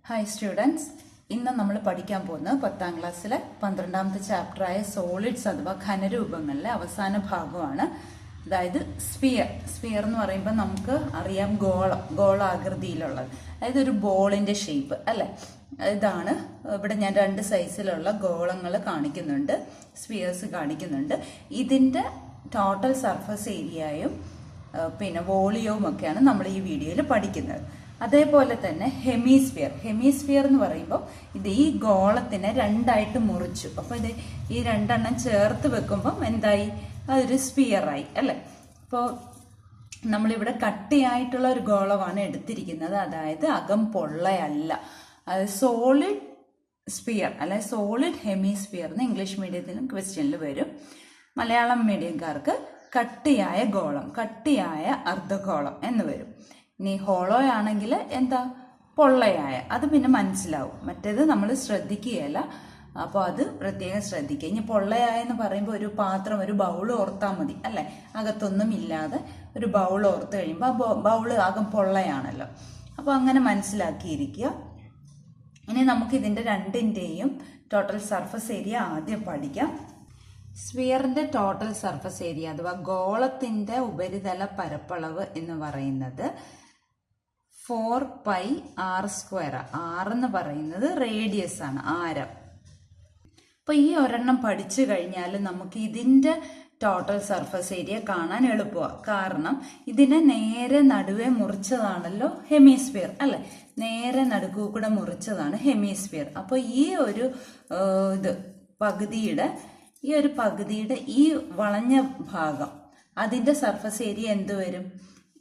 Hi students, ഇന്ന് നമ്മൾ പഠിക്കാൻ പോകുന്നത് 10ാം ക്ലാസ്സിലെ 12ാമത്തെ ചാപ്റ്ററായ സോളിഡ്സ് അഥവാ ഘനരൂപങ്ങളിലെ അവസാന ഭാഗമാണ്. അതായത് സ്ഫിയർ എന്ന് പറയുമ്പോൾ നമുക്ക് അറിയാം ഗോളാകൃതിയിലുള്ളത്, അതായത് ഒരു ബോളിന്റെ ഷേപ്പ് അല്ലെ. ഇതാണ് ഇവിടെ ഞാൻ 2 സൈസിലുള്ള ഗോളങ്ങൾ കാണിക്കുന്നുണ്ട്, സ്ഫിയേഴ്സ് കാണിക്കുന്നുണ്ട്. ഇതിന്റെ ടോട്ടൽ സർഫസ് ഏരിയയും പിന്നെ വോളിയവും ഒക്കെയാണ് നമ്മൾ ഈ വീഡിയോയിൽ പഠിക്കുന്നത്. അതേപോലെ തന്നെ ഹെമിസ്ഫിയർ എന്ന് പറയുമ്പോൾ ഇത് ഈ ഗോളത്തിനെ 2ആയിട്ട് മുറിച്ചു. അപ്പൊ ഇത് ഈ 2 ചേർത്ത് വെക്കുമ്പം എന്തായി? അതൊരു സ്ഫിയറായി അല്ലെ. അപ്പോൾ നമ്മളിവിടെ കട്ടിയായിട്ടുള്ള ഒരു ഗോളമാണ് എടുത്തിരിക്കുന്നത്, അതായത് അകം പൊള്ളയല്ല. അത് സോളിഡ് സ്ഫിയർ അല്ലെ സോളിഡ് ഹെമിസ്ഫിയർ എന്ന് ഇംഗ്ലീഷ് മീഡിയത്തിലും ക്വസ്റ്റ്യനിൽ വരും. മലയാളം മീഡിയംകാർക്ക് കട്ടിയായ ഗോളം, കട്ടിയായ അർദ്ധഗോളം എന്ന് വരും. ഇനി ഹോളോ ആണെങ്കിൽ എന്താ? പൊള്ളയായ. അത് പിന്നെ മനസ്സിലാവും, മറ്റേത് നമ്മൾ ശ്രദ്ധിക്കുകയല്ല. അപ്പോൾ അത് പ്രത്യേകം ശ്രദ്ധിക്കുക. ഇനി പൊള്ളയായെന്ന് പറയുമ്പോൾ ഒരു പാത്രം, ഒരു ബൗൾ ഓർത്താൽ മതി അല്ലെ. അകത്തൊന്നും ഇല്ലാതെ ഒരു ബൗൾ ഓർത്ത് കഴിയുമ്പോൾ ബൗള് ആകും പൊള്ളയാണല്ലോ. അപ്പോൾ അങ്ങനെ മനസ്സിലാക്കിയിരിക്കുക. ഇനി നമുക്ക് ഇതിന്റെ 2ന്റെയും ടോട്ടൽ സർഫസ് ഏരിയ ആദ്യം പഠിക്കാം. സ്ഫിയറിന്റെ ടോട്ടൽ സർഫസ് ഏരിയ അഥവാ ഗോളത്തിന്റെ ഉപരിതല പരപ്പളവ് എന്ന് പറയുന്നത് 4πr². r എന്ന് പറയുന്നത് റേഡിയസ് ആണ്, ആരം. അപ്പൊ ഈ ഒരെണ്ണം പഠിച്ചു കഴിഞ്ഞാൽ നമുക്ക് ഇതിന്റെ ടോട്ടൽ സർഫസ് ഏരിയ കാണാൻ എളുപ്പമാണ്. കാരണം ഇതിനെ നേരെ നടുവേ മുറിച്ചതാണല്ലോ ഹെമിസ്ഫിയർ അല്ലെ. നേരെ നടുക്കൂ കൂടെ മുറിച്ചതാണ് ഹെമിസ്ഫിയർ. അപ്പൊ ഈ ഒരു പകുതിയുടെ ഈ വളഞ്ഞ ഭാഗം, അതിന്റെ സർഫസ് ഏരിയ എന്ത് വരും?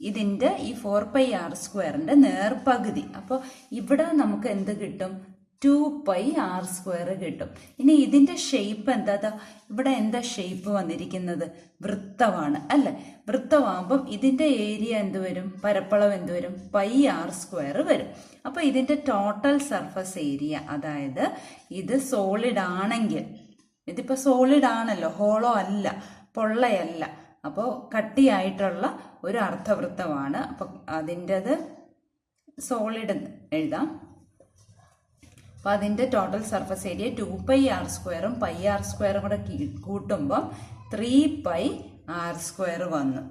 ഇതിന്റെ ഈ 4πr² നേർപകുതി. അപ്പോൾ ഇവിടെ നമുക്ക് എന്ത് കിട്ടും? 2πr² കിട്ടും. ഇനി ഇതിന്റെ ഷേപ്പ് എന്താ? ഇവിടെ എന്താ ഷേപ്പ് വന്നിരിക്കുന്നത്? വൃത്തമാണ് അല്ലെ. വൃത്തമാകുമ്പം ഇതിന്റെ ഏരിയ എന്ത് വരും? പരപ്പളവ് എന്ത് വരും? πr² വരും. അപ്പൊ ഇതിന്റെ ടോട്ടൽ സർഫസ് ഏരിയ, അതായത് ഇത് സോളിഡ് ആണെങ്കിൽ, ഇതിപ്പോ സോളിഡ് ആണല്ലോ, ഹോളോ അല്ല, പൊള്ളയല്ല. അപ്പോൾ കട്ടിയായിട്ടുള്ള ഒരു അർദ്ധവൃത്തമാണ്. അപ്പൊ അതിൻ്റെത് സോളിഡ് എഴുതാം. അപ്പൊ അതിന്റെ ടോട്ടൽ സർഫസ് ഏരിയ 2πr²ഉം πr² കൂടെ കൂട്ടുമ്പോൾ 3πr² വന്നു.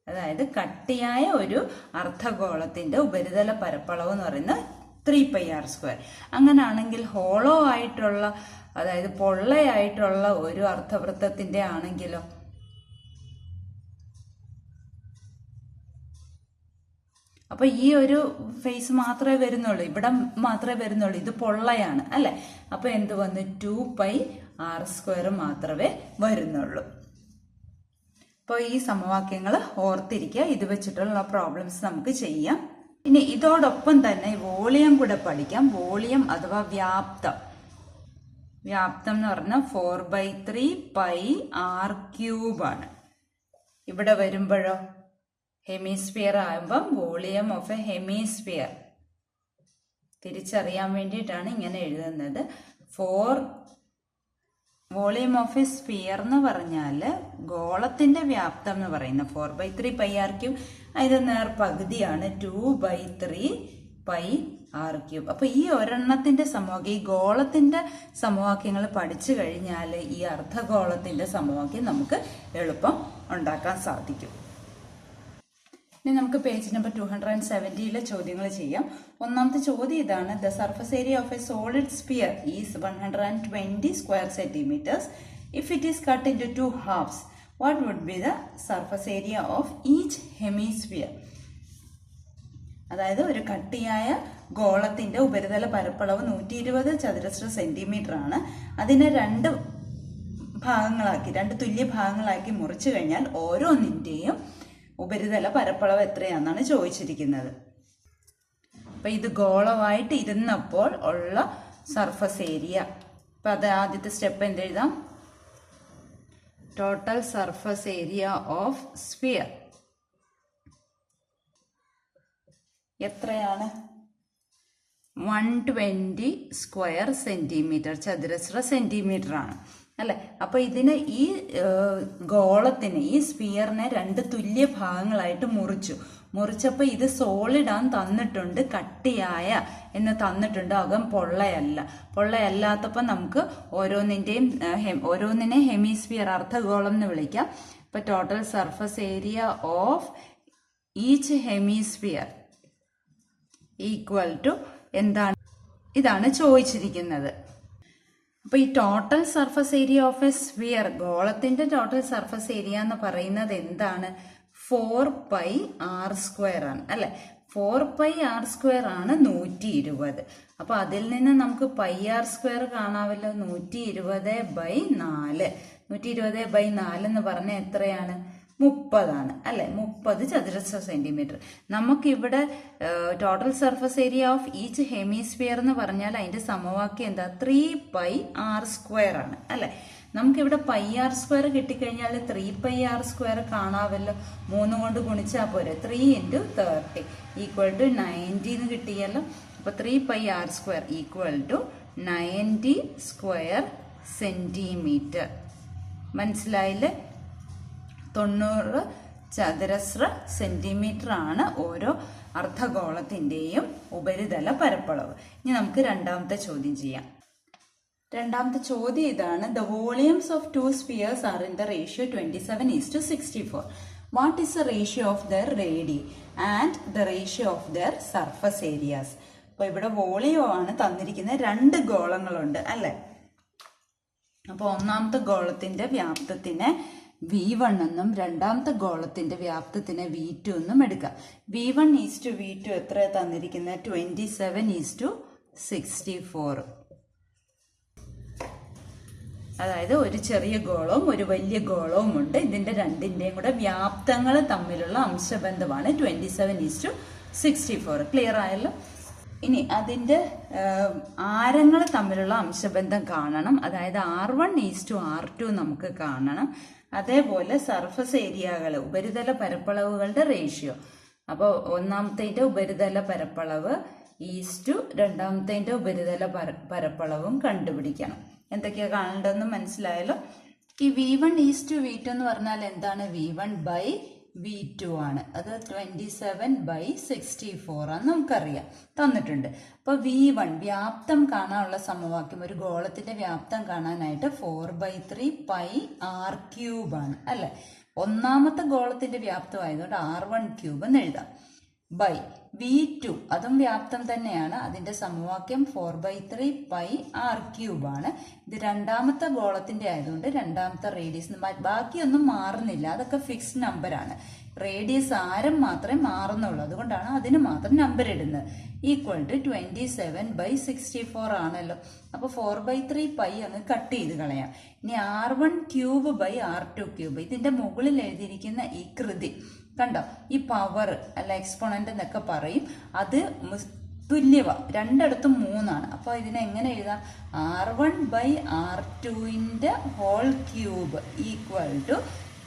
അതായത് കട്ടിയായ ഒരു അർദ്ധഗോളത്തിന്റെ ഉപരിതല പരപ്പളവ് എന്ന് പറയുന്നത് 3πr². അങ്ങനാണെങ്കിൽ ഹോളോ ആയിട്ടുള്ള, അതായത് പൊള്ളയായിട്ടുള്ള ഒരു അർദ്ധവൃത്തത്തിന്റെ ആണെങ്കിലോ, അപ്പൊ ഈ ഒരു ഫേസ് മാത്രമേ വരുന്നുള്ളൂ, ഇവിടെ മാത്രമേ വരുന്നുള്ളൂ, ഇത് പൊള്ളയാണ് അല്ലെ. അപ്പൊ എന്ത് വന്നു? 2πr² മാത്രമേ വരുന്നുള്ളൂ. അപ്പോൾ ഈ സമവാക്യങ്ങൾ ഓർത്തിരിക്കുക. ഇത് വെച്ചിട്ടുള്ള പ്രോബ്ലംസ് നമുക്ക് ചെയ്യാം. ഇനി ഇതോടൊപ്പം തന്നെ വോളിയം കൂടെ പഠിക്കാം. വോളിയം അഥവാ വ്യാപ്തം എന്ന് പറഞ്ഞാൽ 4/3πr³ ആണ്. ഇവിടെ വരുമ്പോഴോ ഹെമിസ്ഫിയർ ആകുമ്പം വോളിയം ഓഫ് എ ഹെമിസ്ഫിയർ തിരിച്ചറിയാൻ വേണ്ടിയിട്ടാണ് ഇങ്ങനെ എഴുതുന്നത്. വോളിയം ഓഫ് എ സ്ഫിയർ എന്ന് പറഞ്ഞാൽ ഗോളത്തിന്റെ വ്യാപ്തം എന്ന് പറയുന്നത് 4/3πr³. അതിന്റെ നേർപകുതിയാണ് 2/3πr³. അപ്പൊ ഈ ഒരെണ്ണത്തിന്റെ സമവാക്യം, ഈ ഗോളത്തിന്റെ സമവാക്യങ്ങൾ പഠിച്ചു കഴിഞ്ഞാൽ ഈ അർദ്ധഗോളത്തിന്റെ സമവാക്യം നമുക്ക് എളുപ്പം ഉണ്ടാക്കാൻ സാധിക്കും. ഇനി നമുക്ക് പേജ് നമ്പർ 270 ചോദ്യങ്ങൾ ചെയ്യാം. ഒന്നാമത്തെ ചോദ്യം ഇതാണ്: the surface area of A solid sphere is 120 square centimetres. If it is cut into 2 halves, what would be the surface area of each hemisphere? അതായത് ഒരു കട്ടിയായ ഗോളത്തിന്റെ ഉപരിതല പരപ്പളവ് 120 ചതുരശ്ര സെന്റിമീറ്റർ ആണ്. അതിനെ 2 തുല്യ ഭാഗങ്ങളാക്കി മുറിച്ചു കഴിഞ്ഞാൽ ഓരോന്നിന്റെയും ഉപരിതല പരപ്പളവ് എത്രയാണെന്നാണ് ചോദിച്ചിരിക്കുന്നത്. അപ്പൊ ഇത് ഗോളമായിട്ട് ഇരുന്നപ്പോൾ ഉള്ള സർഫസ് ഏരിയ. അപ്പൊ അത് ആദ്യത്തെ സ്റ്റെപ്പ് എന്തെഴുതാം? Total surface area of sphere എത്രയാണ്? 120 സ്ക്വയർ സെന്റിമീറ്റർ, ചതുരശ്ര സെന്റിമീറ്റർ ആണ് അല്ലെ. അപ്പൊ ഇതിന് ഈ ഗോളത്തിന്, ഈ സ്ഫിയറിനെ 2 തുല്യ ഭാഗങ്ങളായിട്ട് മുറിച്ചപ്പോൾ ഇത് സോളിഡ് ആണെന്ന് തന്നിട്ടുണ്ട്, കട്ടിയായ എന്ന് തന്നിട്ടുണ്ട്, അകം പൊള്ളയല്ലാത്തപ്പോൾ നമുക്ക് ഓരോന്നിനെ ഹെമിസ്ഫിയർ അർദ്ധഗോളം എന്ന് വിളിക്കാം. ഇപ്പൊ total surface area of each hemisphere equal to എന്താണ്, ഇതാണ് ചോദിച്ചിരിക്കുന്നത്. അപ്പൊ ഈ total surface area of a sphere, ഗോളത്തിന്റെ ടോട്ടൽ സർഫസ് ഏരിയ എന്ന് പറയുന്നത് എന്താണ്? 4πr² ആണ് അല്ലെ. 4πr² ആണ് 120. അപ്പൊ അതിൽ നിന്ന് നമുക്ക് πr² കാണാമല്ലോ. 120/4. 120/4 എന്ന് പറഞ്ഞാൽ എത്രയാണ്? 30 ആണ് അല്ലെ. 30 ചതുരശ്ര സെന്റിമീറ്റർ. നമുക്കിവിടെ total surface area of each hemisphere എന്ന് പറഞ്ഞാൽ അതിന്റെ സമവാക്യം എന്താ? 3πr² ആണ് അല്ലെ. നമുക്കിവിടെ πr² കിട്ടിക്കഴിഞ്ഞാൽ 3πr² കാണാമല്ലോ. 3 കൊണ്ട് ഗുണിച്ചാൽ പോരെ. 3 × 30 = 90 എന്ന് കിട്ടിയല്ലോ. അപ്പൊ 3πr² = 90 സ്ക്വയർ സെന്റിമീറ്റർ. മനസ്സിലായില്ലേ? 90 ചതുരശ്ര സെന്റിമീറ്റർ ആണ് ഓരോ അർദ്ധഗോളത്തിന്റെയും ഉപരിതല പരപ്പളവ്. ഇനി നമുക്ക് രണ്ടാമത്തെ ചോദ്യം ചെയ്യാം. രണ്ടാമത്തെ ചോദ്യം ഇതാണ്: the volumes of 2 spheres are in the ratio 27:64. What is the ratio of there റേഡിയ and the ratio of there surface areas? അപ്പൊ ഇവിടെ വോളിയം ആണ് തന്നിരിക്കുന്നത്. 2 ഗോളങ്ങളുണ്ട് അല്ലെ. അപ്പൊ ഒന്നാമത്തെ ഗോളത്തിന്റെ വ്യാപ്തത്തിനെ V1 എന്നും രണ്ടാമത്തെ ഗോളത്തിന്റെ വ്യാപ്തത്തിന് V2 എന്നും എടുക്കാം. V1:V2 എത്ര തന്നിരിക്കുന്നത്? 27:64. അതായത് ഒരു ചെറിയ ഗോളവും ഒരു വലിയ ഗോളവും ഉണ്ട്. ഇതിന്റെ രണ്ടിന്റെയും കൂടെ വ്യാപ്തങ്ങൾ തമ്മിലുള്ള അംശബന്ധമാണ് 27:64. ക്ലിയർ ആയല്ലോ? ഇനി അതിന്റെ ആരങ്ങൾ തമ്മിലുള്ള അംശബന്ധം കാണണം. അതായത് R1:R2 നമുക്ക് കാണണം. അതേപോലെ സർഫസ് ഏരിയകൾ, ഉപരിതല പരപ്പളവുകളുടെ റേഷ്യോ. അപ്പോൾ ഒന്നാമത്തെ ഉപരിതല പരപ്പളവ് രണ്ടാമത്തെ ഉപരിതല പരപ്പളവും കണ്ടുപിടിക്കണം. എന്തൊക്കെയാ കാണേണ്ടതെന്ന് മനസ്സിലായല്ലോ. ഈ V1:V2 എന്ന് പറഞ്ഞാൽ എന്താണ്? V1/V2 ആണ്. അത് 27/64 ആണെന്ന് നമുക്കറിയാം, തന്നിട്ടുണ്ട്. അപ്പൊ V1 വ്യാപ്തം കാണാനുള്ള സമവാക്യം, ഒരു ഗോളത്തിന്റെ വ്യാപ്തം കാണാനായിട്ട് 4/3πr³ ആണ് അല്ലെ. ഒന്നാമത്തെ ഗോളത്തിന്റെ വ്യാപ്തം ആയതുകൊണ്ട് R1³ എന്ന് എഴുതാം. V2 അതും വ്യാപ്തം തന്നെയാണ്. അതിന്റെ സമവാക്യം 4/3πr³ ആണ്. ഇത് രണ്ടാമത്തെ ഗോളത്തിന്റെ ആയതുകൊണ്ട് രണ്ടാമത്തെ റേഡിയസ്, ബാക്കിയൊന്നും മാറുന്നില്ല, അതൊക്കെ ഫിക്സ്ഡ് നമ്പറാണ്. റേഡിയസ് ആരം മാത്രമേ മാറുന്നുള്ളൂ, അതുകൊണ്ടാണ് അതിന് മാത്രം നമ്പർ ഇടുന്നത്. = 27/64 ആണല്ലോ. അപ്പൊ 4/3π അങ്ങ് കട്ട് ചെയ്ത് കളയാം. ഇനി R1³ ഇതിന്റെ മുകളിൽ എഴുതിയിരിക്കുന്ന ഈ കൃതി കണ്ടോ? ഈ പവർ അല്ല എക്സ്പോണന്റ് എന്നൊക്കെ പറയും. അത് തുല്യവ, രണ്ടിടത്തും 3 ആണ്. അപ്പൊ ഇതിനെ എങ്ങനെ എഴുതാം? R1/R2 ഹോൾ ക്യൂബ് =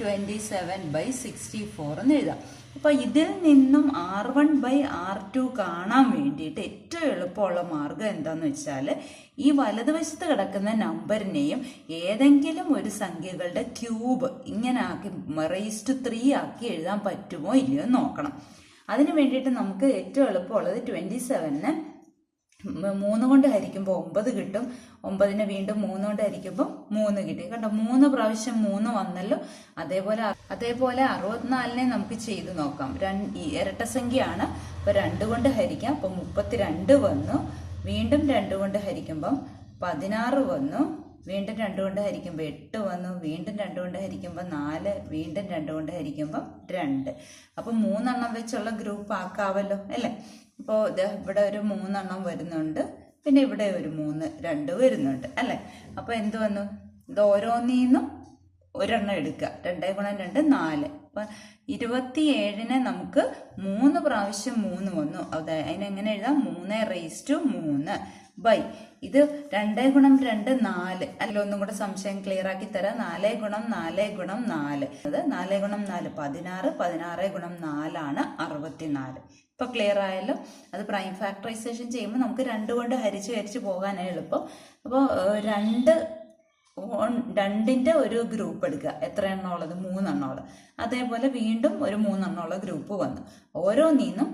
27/64 എന്ന് എഴുതാം. അപ്പൊ ഇതിൽ നിന്നും R1/R2 കാണാൻ വേണ്ടിയിട്ട് ഏറ്റവും എളുപ്പമുള്ള മാർഗം എന്താന്ന് വെച്ചാൽ, ഈ വലതുവശത്ത് കിടക്കുന്ന നമ്പറിനെയും ഏതെങ്കിലും ഒരു സംഖ്യകളുടെ ക്യൂബ് ഇങ്ങനെ ആക്കി ⁻³ ആക്കി എഴുതാൻ പറ്റുമോ ഇല്ലയോ നോക്കണം. അതിന് വേണ്ടിയിട്ട് നമുക്ക് ഏറ്റവും എളുപ്പമുള്ളത് 27നെ 3 കൊണ്ട് ഹരിക്കുമ്പോൾ 9 കിട്ടും. 9നെ വീണ്ടും 3 കൊണ്ട് ഹരിക്കുമ്പോൾ 3 കിട്ടി. കണ്ടോ? 3 പ്രാവശ്യം 3 വന്നല്ലോ. അതേപോലെ 64നെ നമുക്ക് ചെയ്ത് നോക്കാം. ഇരട്ട സംഖ്യയാണ്. അപ്പൊ 2 കൊണ്ട് ഹരിക്കാം. അപ്പൊ 32 വന്നു. വീണ്ടും 2 കൊണ്ട് ഹരിക്കുമ്പം 16 വന്നു. വീണ്ടും 2 കൊണ്ട് ഹരിക്കുമ്പോൾ 8 വന്നു. വീണ്ടും 2 കൊണ്ട് ഹരിക്കുമ്പോൾ 4. വീണ്ടും 2 കൊണ്ട് ഹരിക്കുമ്പോൾ 2. അപ്പൊ 3 എണ്ണം വെച്ചുള്ള ഗ്രൂപ്പ് ആക്കാവല്ലോ അല്ലെ. അപ്പോൾ ഇവിടെ ഒരു 3 എണ്ണം വരുന്നുണ്ട്, പിന്നെ ഇവിടെ ഒരു 2 വരുന്നുണ്ട് അല്ലെ. അപ്പൊ എന്ത് വന്നു? ഇത് ഓരോന്നീന്നും ഒരെണ്ണം എടുക്കുക. 2 × 2 4. അപ്പൊ 27നെ നമുക്ക് 3 പ്രാവശ്യം 3 വന്നു. അതിനെങ്ങനെ എഴുതാം? 3⁻3 ഇത് 2 × 2 4. അല്ല, ഒന്നും കൂടെ സംശയം ക്ലിയർ ആക്കി തരാം. 4 × 4 × 4 അത് 4 × 4 16. 16 × 4 ആണ് 64. ഇപ്പൊ ക്ലിയർ ആയല്ലോ. അത് പ്രൈം ഫാക്ടറൈസേഷൻ ചെയ്യുമ്പോൾ നമുക്ക് 2 കൊണ്ട് ഹരിച്ച് പോകാനാണ് എളുപ്പം. അപ്പോൾ 2 രണ്ടിന്റെ ഒരു ഗ്രൂപ്പ് എടുക്കുക. എത്ര എണ്ണം ഉള്ളത്? 3 എണ്ണം ഉള്ളത്. അതേപോലെ വീണ്ടും ഒരു 3 എണ്ണം ഉള്ള ഗ്രൂപ്പ് വന്നു. ഓരോന്നീന്നും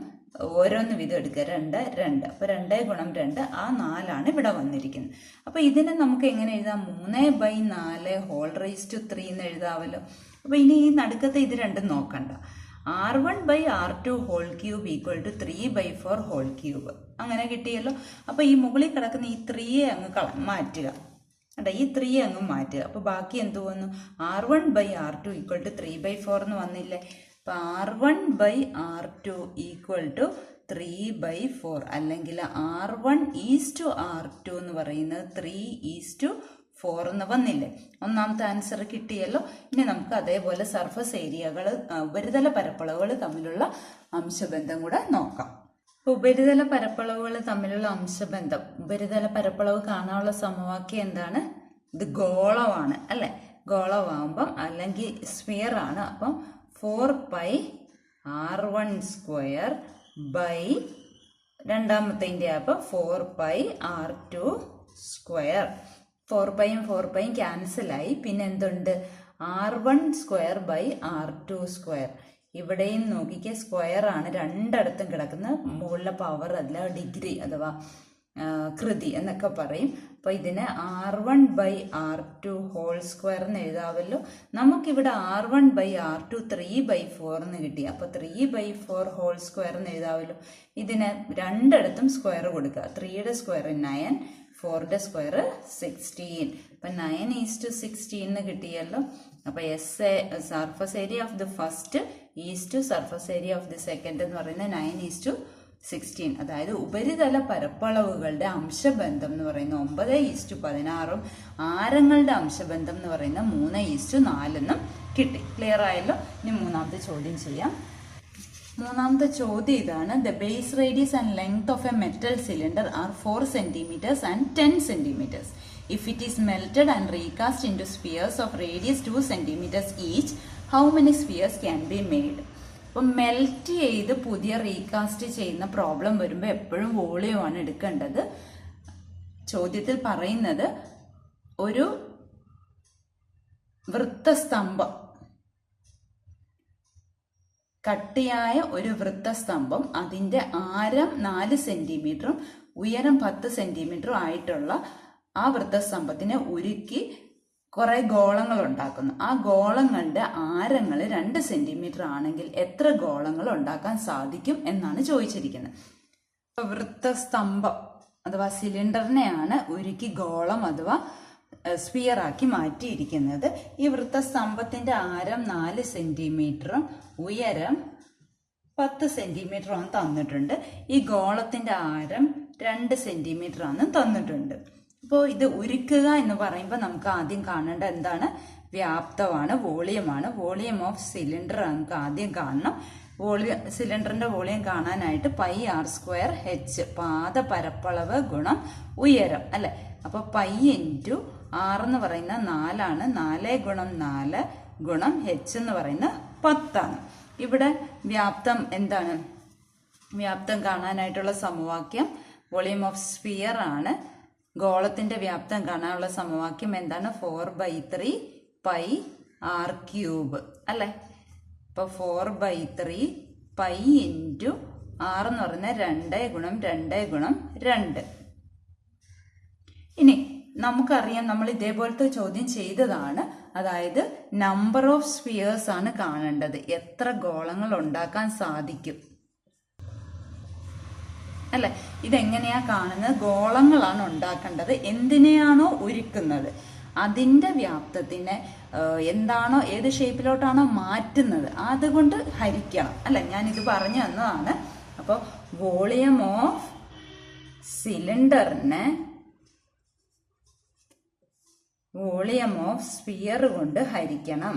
ഓരോന്ന് വീതം എടുക്കുക. 2 2. അപ്പൊ 2 ഗുണം 2 ആ 4ആണ് ഇവിടെ വന്നിരിക്കുന്നത്. അപ്പൊ ഇതിനെ നമുക്ക് എങ്ങനെ എഴുതാം? 3/4 ഹോൾ റേസ് ടു 3 എന്ന് എഴുതാവല്ലോ. അപ്പൊ ഇനി ഈ നടുക്കത്തെ ഇത് രണ്ടും നോക്കണ്ട. R1/R2 whole cube equal to 3/4 whole cube. അങ്ങനെ കിട്ടിയല്ലോ. അപ്പൊ ഈ മുകളിൽ കിടക്കുന്ന ഈ 3യെ അങ്ങ് മാറ്റുക. അല്ല, ഈ 3 അങ്ങ് മാറ്റുക. അപ്പൊ ബാക്കി എന്ത് വന്നു? R1/R2 ഈക്വൽ ടു 3/4 എന്ന് വന്നില്ലേ? അപ്പൊ R1/R2 ഈക്വൽ ടു 3/4 അല്ലെങ്കിൽ R1:R2 എന്ന് പറയുന്നത് 3:4 എന്ന് വന്നില്ലേ? ഒന്നാമത്തെ ആൻസർ കിട്ടിയല്ലോ. ഇനി നമുക്ക് അതേപോലെ സർഫസ് ഏരിയകൾ, ഉപരിതല പരപ്പളവുകൾ തമ്മിലുള്ള അംശബന്ധം കൂടെ നോക്കാം. ഉപരിതല പരപ്പളവുകൾ തമ്മിലുള്ള അംശബന്ധം, ഉപരിതല പരപ്പളവ് കാണാനുള്ള സമവാക്യം എന്താണ്? ഇത് ഗോളമാണ് അല്ലെ? ഗോളമാകുമ്പം അല്ലെങ്കിൽ സ്ഫിയർ ആണ്. അപ്പം 4πr1² ബൈ രണ്ടാമത്തെ അപ്പം 4πr2². 4πയും 4πയും ക്യാൻസലായി. പിന്നെ എന്തുണ്ട്? R1²/R2². ഇവിടെയും നോക്കിക്കുക, സ്ക്വയർ ആണ് രണ്ടിടത്തും കിടക്കുന്ന. മുകളിലെ പവർ അല്ല, ഡിഗ്രി അഥവാ കൃതി എന്നൊക്കെ പറയും. അപ്പൊ ഇതിനെ R1/R2 ഹോൾ സ്ക്വയർ എന്ന് എഴുതാവല്ലോ. നമുക്കിവിടെ R1/R2 3/4 എന്ന് കിട്ടി. അപ്പൊ 3/4 ഹോൾ സ്ക്വയർ എന്ന് എഴുതാവല്ലോ. ഇതിനെ രണ്ടിടത്തും സ്ക്വയർ കൊടുക്കുക. 3യുടെ സ്ക്വയർ 9, 4ന്റെ സ്ക്വയർ 16. അപ്പൊ 9:16 എന്ന് കിട്ടിയല്ലോ. അപ്പൊ surface area of the first is surface area of the second എന്ന് പറയുന്നത് 9:16. അതായത് ഉപരിതല പരപ്പളവുകളുടെ അംശബന്ധം എന്ന് പറയുന്നത് 9:16 ആരങ്ങളുടെ അംശബന്ധം എന്ന് പറയുന്നത് 3:4 കിട്ടി. ക്ലിയർ ആയല്ലോ. ഇനി മൂന്നാമത്തെ ചോദ്യം ചെയ്യാം. മൂന്നാമത്തെ ചോദ്യം ഇതാണ്. The base radius and length of a metal cylinder are 4 centimeters and 10 centimeters. If it is melted and recast into spheres of radius 2 centimeters each, how many spheres can be made? അപ്പം melt ചെയ്ത് പുതിയ recast ചെയ്യുന്ന problem വരുമ്പോൾ എപ്പോഴും വോളിയമാണ് എടുക്കേണ്ടത്. ചോദ്യത്തിൽ പറയുന്നത് ഒരു വൃത്തസ്തംഭം, കട്ടിയായ ഒരു വൃത്തസ്തംഭം, അതിന്റെ ആരം 4 സെന്റിമീറ്ററും ഉയരം 10 സെന്റിമീറ്ററും ആയിട്ടുള്ള ആ വൃത്തസ്തംഭത്തിനെ ഉരുക്കി കുറെ ഗോളങ്ങൾ ഉണ്ടാക്കുന്നു. ആ ഗോളങ്ങളുടെ ആരങ്ങൾ 2 സെന്റിമീറ്റർ ആണെങ്കിൽ എത്ര ഗോളങ്ങൾ ഉണ്ടാക്കാൻ സാധിക്കും എന്നാണ് ചോദിച്ചിരിക്കുന്നത്. വൃത്തസ്തംഭം അഥവാ സിലിണ്ടറിനെയാണ് ഉരുക്കി ഗോളം അഥവാ സ്ഫിയർ ആക്കി മാറ്റിയിരിക്കുന്നത്. ഈ വൃത്തസ്തംഭത്തിന്റെ ആരം 4 സെന്റിമീറ്ററും ഉയരം 10 സെന്റിമീറ്ററും തന്നിട്ടുണ്ട്. ഈ ഗോളത്തിന്റെ ആരം 2 സെന്റിമീറ്റർ ആണ് തന്നിട്ടുണ്ട്. അപ്പോൾ ഇത് ഉരുക്കുക എന്ന് പറയുമ്പോൾ നമുക്ക് ആദ്യം കാണേണ്ട എന്താണ്? വ്യാപ്തമാണ്, വോളിയമാണ്. വോളിയം ഓഫ് സിലിണ്ടർ നമുക്ക് ആദ്യം കാണണം. സിലിണ്ടറിന്റെ വോളിയം കാണാനായിട്ട് πr²h പാദ പരപ്പളവ് ഗുണം ഉയരം അല്ലെ? അപ്പൊ π × r എന്ന് പറയുന്ന 4 ആണ്. 4 × 4 ഗുണം h എന്ന് പറയുന്ന 10 ആണ്. ഇവിടെ വ്യാപ്തം എന്താണ്? വ്യാപ്തം കാണാനായിട്ടുള്ള സമവാക്യം വോളിയം ഓഫ് സ്ഫിയർ ആണ്. ഗോളത്തിന്റെ വ്യാപ്തം കാണാനുള്ള സമവാക്യം എന്താണ്? 4/3 πr³ അല്ലെ? അപ്പൊ 4/3 π × r എന്ന് പറയുന്നത് 2 × 2 ഇനി നമുക്കറിയാം, നമ്മൾ ഇതേപോലത്തെ ചോദ്യം ചെയ്തതാണ്. അതായത് നമ്പർ ഓഫ് സ്ഫിയേഴ്സ് ആണ് കാണേണ്ടത്. എത്ര ഗോളങ്ങൾ ഉണ്ടാക്കാൻ സാധിക്കും അല്ലെ? ഇതെങ്ങനെയാ കാണുന്നത്? ഗോളങ്ങളാണ് ഉണ്ടാക്കേണ്ടത്. എന്തിനെയാണോ ഉരുക്കുന്നത് അതിന്റെ വ്യാപ്തത്തിനെ എന്താണോ, ഏത് ഷേപ്പിലോട്ടാണോ മാറ്റുന്നത് അതുകൊണ്ട് ഹരിക്കണം അല്ലെ? ഞാൻ ഇത് പറഞ്ഞു തന്നതാണ്. അപ്പോൾ വോളിയം ഓഫ് സിലിണ്ടറിനെ വോളിയം ഓഫ് സ്ഫിയർ കൊണ്ട് ഹരിക്കണം.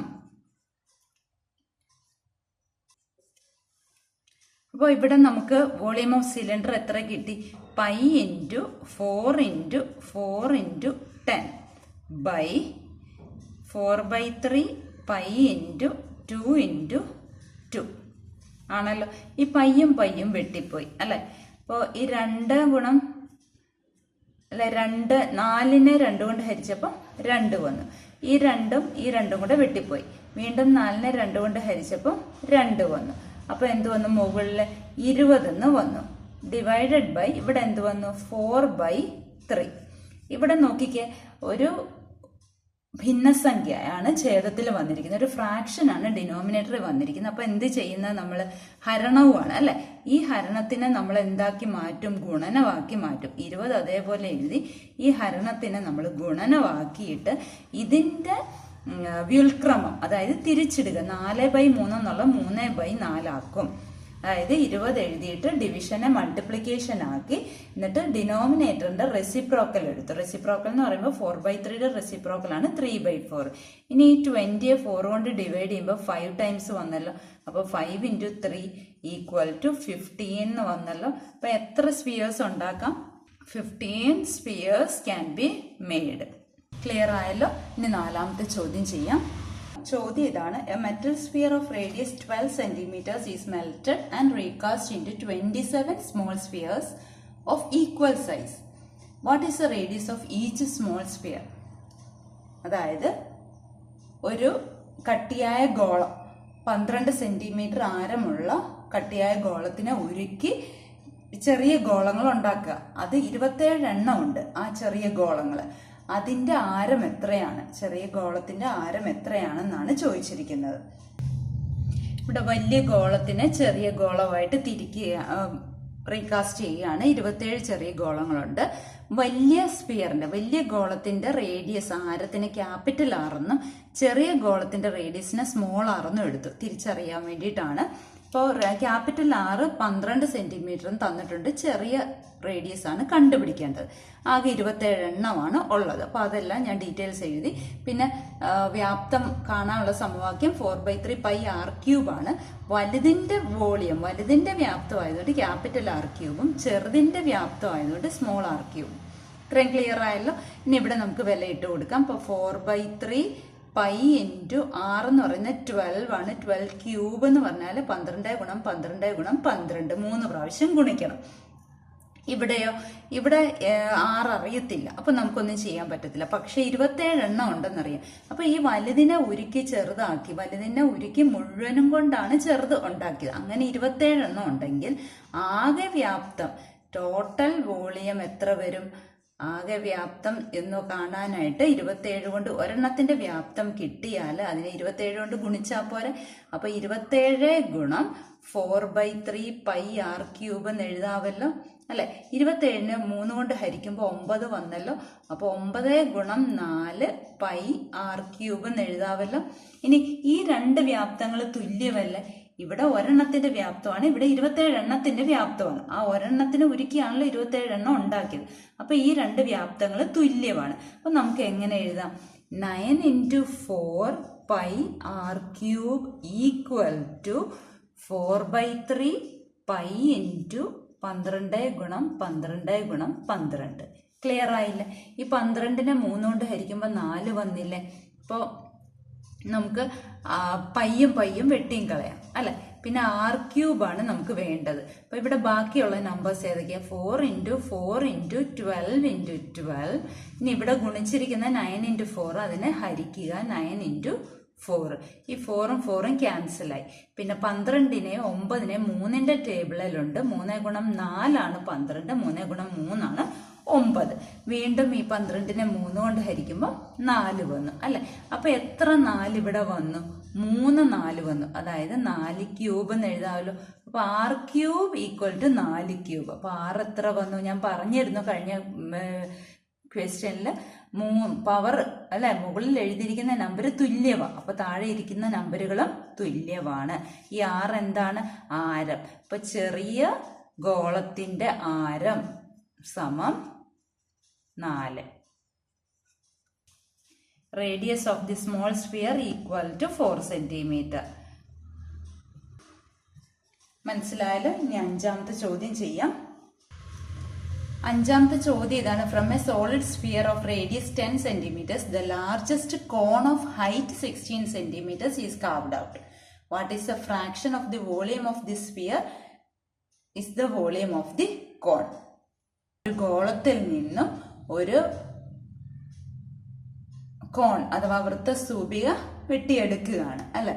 അപ്പോൾ ഇവിടെ നമുക്ക് വോളിയം ഓഫ് സിലിണ്ടർ എത്ര കിട്ടി? π × 4 × 4 × 10 ബൈ 4/3 π × 2 × 2 ആണല്ലോ. ഈ പയ്യും വെട്ടിപ്പോയി അല്ലെ? അപ്പോൾ ഈ 2 ഗുണം അല്ലെ 4നെ 2 കൊണ്ട് ഹരിച്ചപ്പോൾ 2 വന്നു. ഈ രണ്ടും കൂടെ വെട്ടിപ്പോയി. വീണ്ടും 4നെ 2 കൊണ്ട് ഹരിച്ചപ്പോൾ 2 വന്നു. അപ്പൊ എന്ത് വന്നു? മുകളിൽ 20 വന്നു. ഡിവൈഡഡ് ബൈ ഇവിടെ എന്ത് വന്നു? 4/3. ഇവിടെ നോക്കിക്കേ, ഒരു ഭിന്നസംഖ്യയാണ് ഛേദത്തിൽ വന്നിരിക്കുന്നത്, ഒരു ഫ്രാക്ഷൻ ആണ് ഡിനോമിനേറ്ററിൽ വന്നിരിക്കുന്നത്. അപ്പൊ എന്ത് ചെയ്യുന്നത്? നമ്മൾ ഹരണവുമാണ് അല്ലെ. ഈ ഹരണത്തിനെ നമ്മൾ എന്താക്കി മാറ്റും? ഗുണനമാക്കി മാറ്റും. 20 അതേപോലെ എഴുതി ഈ ഹരണത്തിനെ നമ്മൾ ഗുണനമാക്കിയിട്ട് ഇതിന്റെ വ്യുൽക്രമം, അതായത് തിരിച്ചിടുക, 4/3 എന്നുള്ള 3/4 ആക്കും. അതായത് 20 എഴുതിയിട്ട് ഡിവിഷനെ മൾട്ടിപ്ലിക്കേഷൻ ആക്കി, എന്നിട്ട് ഡിനോമിനേറ്ററിന്റെ റെസിപ്രോക്കൽ എടുത്തു. റെസിപ്രോക്കൽ എന്ന് പറയുമ്പോൾ 4/3യുടെ റെസിപ്രോക്കൽ ആണ് 3/4. ഇനി ഈ 20യെ 4 കൊണ്ട് ഡിവൈഡ് ചെയ്യുമ്പോൾ 5 ടൈംസ് വന്നല്ലോ. അപ്പോൾ 5 × 3 = 15 എന്ന് വന്നല്ലോ. അപ്പൊ എത്ര സ്ഫിയേഴ്സ് ഉണ്ടാക്കാം? 15 spheres can be made. Clear ആയല്ലോ? ഇനി 4ാമത്തെ ചോദ്യം ചെയ്യാം. ചോദ്യം ഇതാണ്: A metal sphere of radius 12 centimeters is melted and recast into 27 small spheres of equal size. What is the radius of each small sphere? അതായത് ഒരു കട്ടിയായ ഗോളം, 12 സെന്റിമീറ്റർ ആരമുള്ള കട്ടിയായ ഗോളത്തിനെ ഉരുക്കി ചെറിയ ഗോളങ്ങൾ ഉണ്ടാക്കുക. അത് 27 എണ്ണം ഉണ്ട് ആ ചെറിയ ഗോളങ്ങൾ. അതിന്റെ ആരം എത്രയാണ്? ചെറിയ ഗോളത്തിന്റെ ആരം എത്രയാണെന്നാണ് ചോദിച്ചിരിക്കുന്നത്. ഇവിടെ വലിയ ഗോളത്തിനെ ചെറിയ ഗോളമായിട്ട് റീകാസ്റ്റ് ചെയ്യുകയാണ്. 27 ചെറിയ ഗോളങ്ങളുണ്ട്. വലിയ സ്ഫിയറിന്റെ, വലിയ ഗോളത്തിന്റെ റേഡിയസ് ആരത്തിന് ക്യാപിറ്റൽ R എന്നും ചെറിയ ഗോളത്തിന്റെ റേഡിയസിനെ സ്മോൾ R എന്നും എടുത്തു, തിരിച്ചറിയാൻ വേണ്ടിയിട്ടാണ്. ഇപ്പോൾ ക്യാപിറ്റൽ R 12 സെന്റിമീറ്ററും തന്നിട്ടുണ്ട്. ചെറിയ റേഡിയസ് ആണ് കണ്ടുപിടിക്കേണ്ടത്. ആകെ 27 എണ്ണമാണ് ഉള്ളത്. അപ്പൊ അതെല്ലാം ഞാൻ ഡീറ്റെയിൽസ് എഴുതി. പിന്നെ വ്യാപ്തം കാണാനുള്ള സമവാക്യം 4/3 πr³ ആണ്. വലുതിന്റെ വോളിയം, വലുതിന്റെ വ്യാപ്തം ആയതുകൊണ്ട് ക്യാപിറ്റൽ R³ഉം ചെറുതിന്റെ വ്യാപ്തം ആയതുകൊണ്ട് സ്മോൾ R³. ഇത്രയും ക്ലിയർ ആയല്ലോ? ഇനി ഇവിടെ നമുക്ക് വില ഇട്ട് കൊടുക്കാം. അപ്പൊ 4/3 π × R എന്ന് പറയുന്നത് 12 ആണ്. 12³ എന്ന് പറഞ്ഞാൽ 12 × 12 × 12, 3 പ്രാവശ്യം ഗുണിക്കണം. ഇവിടെയോ? ഇവിടെ R അറിയത്തില്ല, അപ്പൊ നമുക്കൊന്നും ചെയ്യാൻ പറ്റത്തില്ല. പക്ഷെ 27 എണ്ണം ഉണ്ടെന്നറിയാം. അപ്പൊ ഈ വലുതിനെ ഉരുക്കി ചെറുതാക്കി, വലുതിനെ ഉരുക്കി മുഴുവനും കൊണ്ടാണ് ചെറുത് ഉണ്ടാക്കിയത്. അങ്ങനെ 27 എണ്ണം ഉണ്ടെങ്കിൽ ആകെ വ്യാപ്തം, ടോട്ടൽ വോളിയം എത്ര വരും? ആകെ വ്യാപ്തം എന്ന് കാണാനായിട്ട് 27 കൊണ്ട് ഒരെണ്ണത്തിന്റെ വ്യാപ്തം കിട്ടിയാൽ അതിനെ 27 കൊണ്ട് ഗുണിച്ചാൽ പോരെ. അപ്പൊ 27 × 4/3 πr³ എന്ന് എഴുതാവല്ലോ അല്ലെ. 27നെ 3 കൊണ്ട് ഹരിക്കുമ്പോൾ 9 വന്നല്ലോ. അപ്പൊ 9 × 4 πr³ എന്ന് എഴുതാവല്ലോ. ഇനി ഈ രണ്ട് വ്യാപ്തങ്ങൾ തുല്യമല്ലേ? ഇവിടെ ഒരെണ്ണത്തിന്റെ വ്യാപ്തമാണ്, ഇവിടെ 27 എണ്ണത്തിന്റെ വ്യാപ്തമാണ്. ആ ഒരെണ്ണത്തിന് ഉരുക്കിയാണല്ലോ 27 എണ്ണം ഉണ്ടാക്കിയത്. അപ്പൊ ഈ രണ്ട് വ്യാപ്തങ്ങൾ തുല്യമാണ്. അപ്പൊ നമുക്ക് എങ്ങനെ എഴുതാം? 9 × 4 πr³ = 4/3 π × 12 × 12 × 12. ക്ലിയർ ആയില്ലേ? ഈ 12നെ 3 കൊണ്ട് ഹരിക്കുമ്പോൾ 4 വന്നില്ലേ? ഇപ്പോൾ നമുക്ക് പയ്യും വെട്ടിയും കളയാം അല്ലെ. പിന്നെ R³ ആണ് നമുക്ക് വേണ്ടത്. അപ്പൊ ഇവിടെ ബാക്കിയുള്ള നമ്പേഴ്സ് ഏതൊക്കെയാ? 4 × 4 × 12 × 12. ഇനി ഇവിടെ ഗുണിച്ചിരിക്കുന്ന 9 × 4, അതിനെ ഹരിക്കുക 9 × 4. ഈ 4ഉം 4ഉം ക്യാൻസലായി. പിന്നെ 12നെ 9നെ 3ന്റെ ടേബിളിലുണ്ട്. 3 × 4 ആണ് 12, 3 × 3 ആണ് 9. വീണ്ടും ഈ 12നെ 3 കൊണ്ട് ഹരിക്കുമ്പോൾ 4 വന്നു അല്ലെ. അപ്പൊ എത്ര 4 ഇവിടെ വന്നു? 3 4 വന്നു. അതായത് 4³ എന്ന് എഴുതാമല്ലോ. അപ്പൊ R³ = 4³. അപ്പൊ R എത്ര വന്നു? ഞാൻ പറഞ്ഞിരുന്നു കഴിഞ്ഞ ക്വസ്റ്റ്യനിൽ പവർ അല്ലെ, മുകളിൽ എഴുതിയിരിക്കുന്ന നമ്പർ തുല്യമാണ്. അപ്പൊ താഴെ ഇരിക്കുന്ന നമ്പറുകളും തുല്യമാണ്. ഈ R എന്താണ്? ആരം. അപ്പൊ ചെറിയ ഗോളത്തിന്റെ ആരം സമം 4. Radius of the small sphere = 4 centimetre. മനസ്സിലായാലും ഇനി 5ാമത്തെ ചോദ്യം ചെയ്യാം. 5ാമത്തെ ചോദ്യം ഇതാണ്: from a solid sphere of radius 10 centimeters, the largest cone of height 16 centimeters is carved out. What is the fraction of the volume of this sphere is the volume of the cone? ഒരു ഗോളത്തിൽ നിന്നും ഒരു കോൺ അഥവാ വൃത്തസ്തൂപിക വെട്ടിയെടുക്കുകയാണ് അല്ലെ.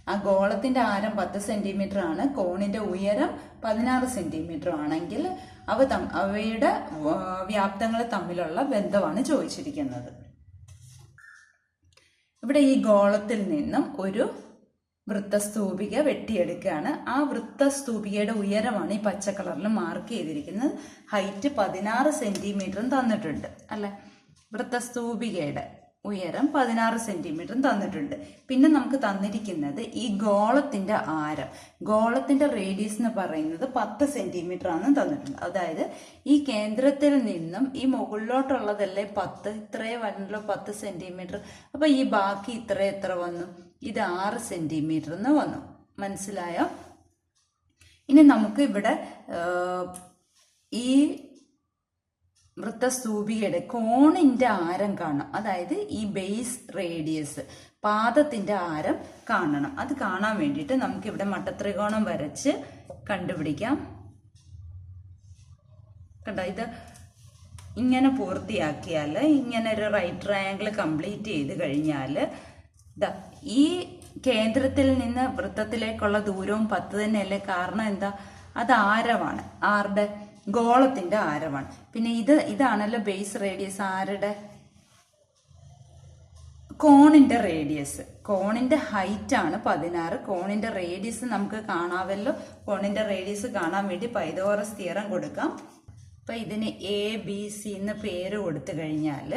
ആ ഗോളത്തിന്റെ ആരം 10 centimetre ആണ്, കോണിന്റെ ഉയരം 16 സെന്റിമീറ്റർ ആണെങ്കിൽ അവയുടെ വ്യാപ്തങ്ങൾ തമ്മിലുള്ള ബന്ധമാണ് ചോദിച്ചിരിക്കുന്നത്. ഇവിടെ ഈ ഗോളത്തിൽ നിന്നും ഒരു വൃത്തസ്തൂപിക വെട്ടിയെടുക്കുകയാണ്. ആ വൃത്തസ്തൂപികയുടെ ഉയരമാണ് ഈ പച്ച കളറിൽ മാർക്ക് ചെയ്തിരിക്കുന്നത്. ഹൈറ്റ് 16 സെന്റിമീറ്ററും തന്നിട്ടുണ്ട് അല്ലെ. വൃത്തസ്തൂപികയുടെ ഉയരം 16 സെന്റിമീറ്ററും തന്നിട്ടുണ്ട്. പിന്നെ നമുക്ക് തന്നിരിക്കുന്നത് ഈ ഗോളത്തിന്റെ ആരം, ഗോളത്തിന്റെ റേഡിയസ് എന്ന് പറയുന്നത് 10 സെന്റിമീറ്റർ ആണെന്ന് തന്നിട്ടുണ്ട്. അതായത് ഈ കേന്ദ്രത്തിൽ നിന്നും ഈ മുകളിലോട്ടുള്ളതല്ലേ 10, ഇത്രേ വന്നല്ലോ 10 സെന്റിമീറ്റർ. അപ്പൊ ഈ ബാക്കി എത്ര വന്നു? ഇത് 6 സെന്റിമീറ്റർ എന്ന് വന്നു. മനസ്സിലായോ? ഇനി നമുക്ക് ഇവിടെ ഈ വൃത്തസ്തൂപികയുടെ കോണിന്റെ ആരം കാണണം. അതായത് ഈ ബേസ് റേഡിയസ്, പാദത്തിന്റെ ആരം കാണണം. അത് കാണാൻ വേണ്ടിയിട്ട് നമുക്ക് ഇവിടെ മട്ടത്രികോണം വരച്ച് കണ്ടുപിടിക്കാം. കണ്ടോ, ഇത് ഇങ്ങനെ പൂർത്തിയാക്കിയാൽ, ഇങ്ങനെ ഒരു റൈറ്റ് ട്രയാങ്കിൾ കംപ്ലീറ്റ് ചെയ്ത് കഴിഞ്ഞാൽ ഈ കേന്ദ്രത്തിൽ നിന്ന് വൃത്തത്തിലേക്കുള്ള ദൂരവും 10 തന്നെയല്ലേ? കാരണം എന്താ? അത് ആരമാണ്. ആരുടെ? ഗോളത്തിന്റെ ആരമാണ്. പിന്നെ ഇതാണല്ലോ ബേസ് റേഡിയസ്. ആരുടെ? കോണിന്റെ റേഡിയസ്. കോണിന്റെ ഹൈറ്റ് ആണ് 16. കോണിന്റെ റേഡിയസ് നമുക്ക് കാണാമല്ലോ. കോണിന്റെ റേഡിയസ് കാണാൻ വേണ്ടി പൈതഗോറസ് തിയറം കൊടുക്കാം. അപ്പൊ ഇതിന് ABC എന്ന് പേര് കൊടുത്തു കഴിഞ്ഞാൽ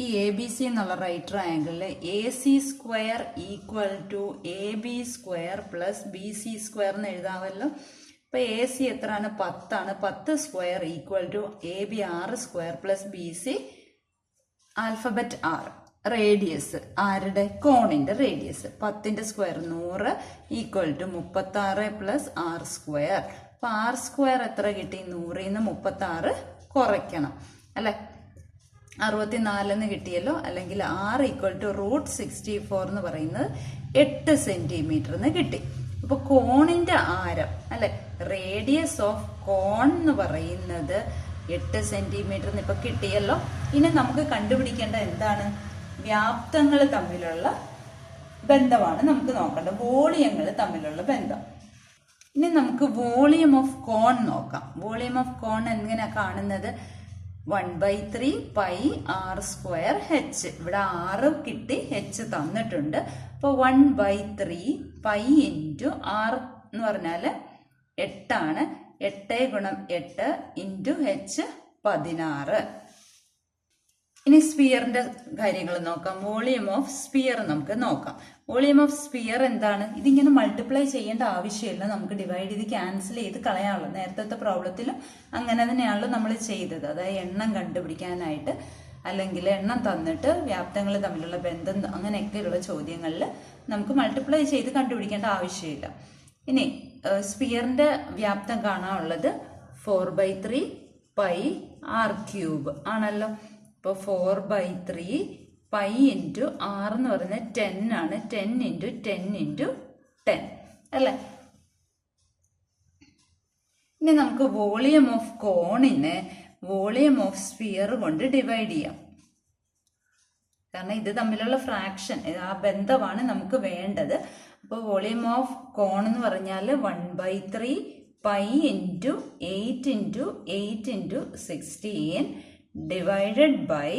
ഈ ABC എന്നുള്ള റൈറ്റ് ട്രയാങ്കിളിൽ AC square equal to AB square plus BC square എന്ന് എഴുതാമല്ലോ. ഇപ്പൊ AC എത്രയാണ്? 10 ആണ്. 10 square equal to AB 6 square plus BC alphabet R. Radius ആരുടെ? കോണിന്റെ റേഡിയസ്. 10ന്റെ square 100 equal to 36 plus R square. അപ്പൊ R സ്ക്വയർ എത്ര കിട്ടി? 100ന്ന് 36 കുറയ്ക്കണം അല്ലെ. 64 എന്ന് കിട്ടിയല്ലോ. അല്ലെങ്കിൽ R ഈക്വൽ ടു √64 എന്ന് പറയുന്നത് 8 സെന്റിമീറ്റർ എന്ന് കിട്ടി. അപ്പൊ കോണിന്റെ ആരം അല്ലെ, റേഡിയസ് ഓഫ് കോൺ എന്ന് പറയുന്നത് 8 സെന്റിമീറ്റർ എന്ന് ഇപ്പൊ കിട്ടിയല്ലോ. ഇനി നമുക്ക് കണ്ടുപിടിക്കേണ്ട എന്താണ്? വ്യാപ്തങ്ങൾ തമ്മിലുള്ള ബന്ധമാണ് നമുക്ക് നോക്കേണ്ടത്, വോളിയങ്ങൾ തമ്മിലുള്ള ബന്ധം. ഇനി നമുക്ക് വോളിയം ഓഫ് കോൺ നോക്കാം. വോളിയം ഓഫ് കോൺ എങ്ങനെ കാണുന്നത്? 1/3 പൈ R സ്ക്വയർ H. ഇവിടെ R കിട്ടി, H തന്നിട്ടുണ്ട്. അപ്പൊ 1/3 പൈ ഇൻറ്റു R എന്ന് പറഞ്ഞാൽ 8 ആണ്. 8 ഗുണം 8 ഇൻറ്റു H 16. ഇനി സ്പിയറിന്റെ കാര്യങ്ങൾ നോക്കാം. വോളിയം ഓഫ് സ്പിയർ നമുക്ക് നോക്കാം. വോളിയം ഓഫ് സ്പിയർ എന്താണ്? ഇതിങ്ങനെ മൾട്ടിപ്ലൈ ചെയ്യേണ്ട ആവശ്യമില്ല. നമുക്ക് ഡിവൈഡ് ചെയ്ത് ക്യാൻസൽ ചെയ്ത് കളയാനുള്ളൂ. നേരത്തെ പ്രോബ്ലത്തിലും അങ്ങനെ തന്നെയാണല്ലോ നമ്മൾ ചെയ്തത്. അതായത് എണ്ണം കണ്ടുപിടിക്കാനായിട്ട്, അല്ലെങ്കിൽ എണ്ണം തന്നിട്ട് വ്യാപ്തങ്ങൾ തമ്മിലുള്ള ബന്ധം, അങ്ങനെയൊക്കെയുള്ള ചോദ്യങ്ങളിൽ നമുക്ക് മൾട്ടിപ്ലൈ ചെയ്ത് കണ്ടുപിടിക്കേണ്ട ആവശ്യമില്ല. ഇനി സ്പിയറിന്റെ വ്യാപ്തം കാണാനുള്ളത് 4/3 പൈ R³ ആണല്ലോ. ഇപ്പോൾ 4/3 പൈ ഇൻറ്റു R എന്ന് പറയുന്നത് 10 ആണ്. 10 ഇൻറ്റു 10 ഇൻറ്റു 10 അല്ലേ. ഇനി നമുക്ക് വോളിയം ഓഫ് കോണിനെ വോളിയം ഓഫ് സ്പിയർ കൊണ്ട് ഡിവൈഡ് ചെയ്യാം. കാരണം ഇത് തമ്മിലുള്ള ഫ്രാക്ഷൻ, ആ ബന്ധമാണ് നമുക്ക് വേണ്ടത്. അപ്പോൾ വോളിയം ഓഫ് കോൺ എന്ന് പറഞ്ഞാൽ 1/3 pi into 8 into 8 into 16 divided by